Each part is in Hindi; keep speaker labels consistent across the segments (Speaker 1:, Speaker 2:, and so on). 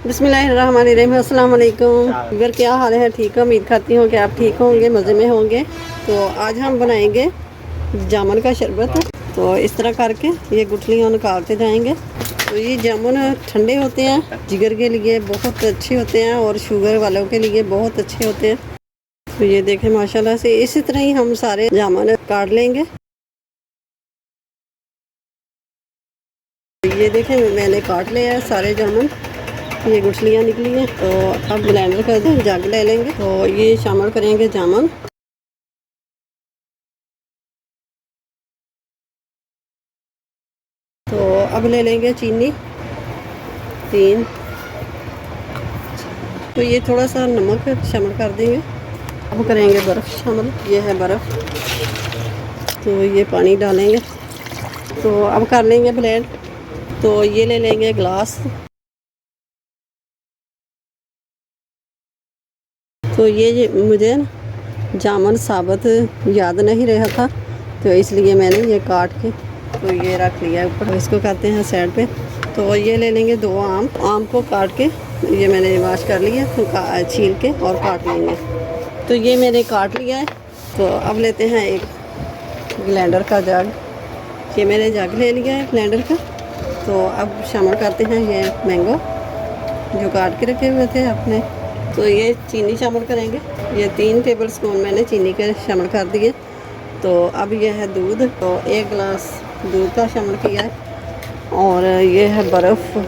Speaker 1: बिस्मिल्लाहिर्रहमानिर्रहीम। अस्सलाम वालेकुम। इधर क्या हाल है? ठीक है, उम्मीद करती हूँ कि आप ठीक होंगे, मज़े में होंगे। तो आज हम बनाएंगे जामुन का शरबत। तो इस तरह करके ये गुठलियाँ निकालते जाएंगे। तो ये जामुन ठंडे होते हैं, जिगर के लिए बहुत अच्छे होते हैं और शुगर वालों के लिए बहुत अच्छे होते हैं। तो ये देखें माशाल्लाह से इसी तरह ही हम सारे जामुन काट लेंगे। ये देखें मैंने काट लिया है सारे जामुन, ये गुठलियाँ निकली हैं। तो अब ब्लेंडर कर दें, जग ले लेंगे। तो ये शामिल करेंगे जामुन। तो अब ले लेंगे चीनी 3। तो ये थोड़ा सा नमक शामिल कर देंगे। अब करेंगे बर्फ़ शामिल, ये है बर्फ़। तो ये पानी डालेंगे। तो अब कर लेंगे ब्लेंड। तो ये ले लेंगे ग्लास। तो ये मुझे जामुन साबुत याद नहीं रहा था, तो इसलिए मैंने ये काट के तो ये रख लिया ऊपर। इसको करते हैं साइड पे। तो ये ले लेंगे 2 आम को काट के, ये मैंने वॉश कर लिया, तो छील के और काट लेंगे। तो ये मैंने काट लिया है। तो अब लेते हैं एक ब्लेंडर का जग। ये मैंने जग ले लिया है ब्लेंडर का। तो अब शामिल करते हैं ये मैंगो जो काट के रखे हुए थे अपने। तो ये चीनी शामिल करेंगे। ये 3 टेबल स्पून मैंने चीनी के शामिल कर दिए। तो अब ये है दूध। तो 1 गिलास दूध का शामिल किया है। और ये है बर्फ़।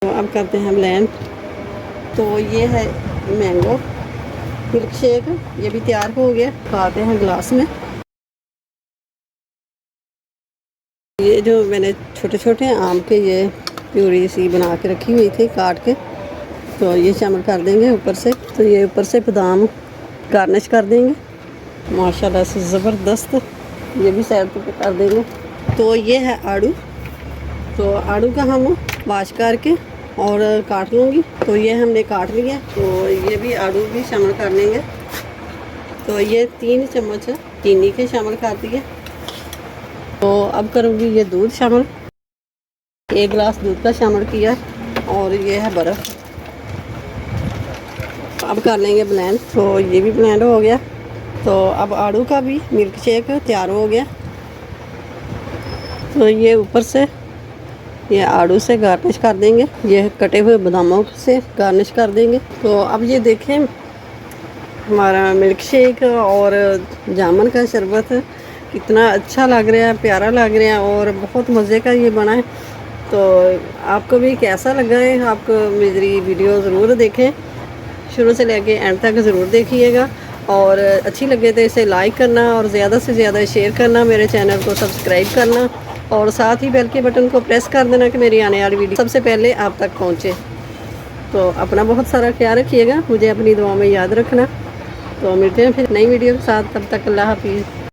Speaker 1: तो अब करते हैं ब्लेंड। तो ये है मैंगो मिल्क शेक, ये भी तैयार हो गया। खाते हैं गिलास में। ये जो मैंने छोटे छोटे आम के ये प्यूरी सी बना के रखी हुई थी काट के, तो ये शामिल कर देंगे ऊपर से। तो ये ऊपर से बादाम गार्निश कर देंगे माशाल्लाह से ज़बरदस्त। ये भी साइड पे कर देंगे। तो ये है आड़ू। तो आड़ू का हम वाश करके और काट लूँगी। तो ये हमने काट लिया। तो ये भी आड़ू भी शामिल कर लेंगे। तो ये 3 चम्मच चीनी के शामिल कर दिए। तो अब करूँगी ये दूध शामिल, 1 गिलास दूध का शामिल किया। और ये है बर्फ़। अब कर लेंगे ब्लेंड। तो ये भी ब्लेंड हो गया। तो अब आड़ू का भी मिल्क शेक तैयार हो गया। तो ये ऊपर से ये आड़ू से गार्निश कर देंगे, ये कटे हुए बादामों से गार्निश कर देंगे। तो अब ये देखें हमारा मिल्क शेक और जामुन का शरबत कितना अच्छा लग रहा है, प्यारा लग रहा है और बहुत मज़े का ये बना है। तो आपको भी कैसा लगा है? आप मेरी वीडियो ज़रूर देखें, शुरू से लेके एंड तक ज़रूर देखिएगा। और अच्छी लगे तो इसे लाइक करना और ज़्यादा से ज़्यादा शेयर करना, मेरे चैनल को सब्सक्राइब करना और साथ ही बेल के बटन को प्रेस कर देना कि मेरी आने वाली वीडियो सबसे पहले आप तक पहुँचे। तो अपना बहुत सारा ख्याल रखिएगा, मुझे अपनी दुआ में याद रखना। तो मिलते हैं फिर नई वीडियो के साथ, तब तक अल्लाह हाफिज़।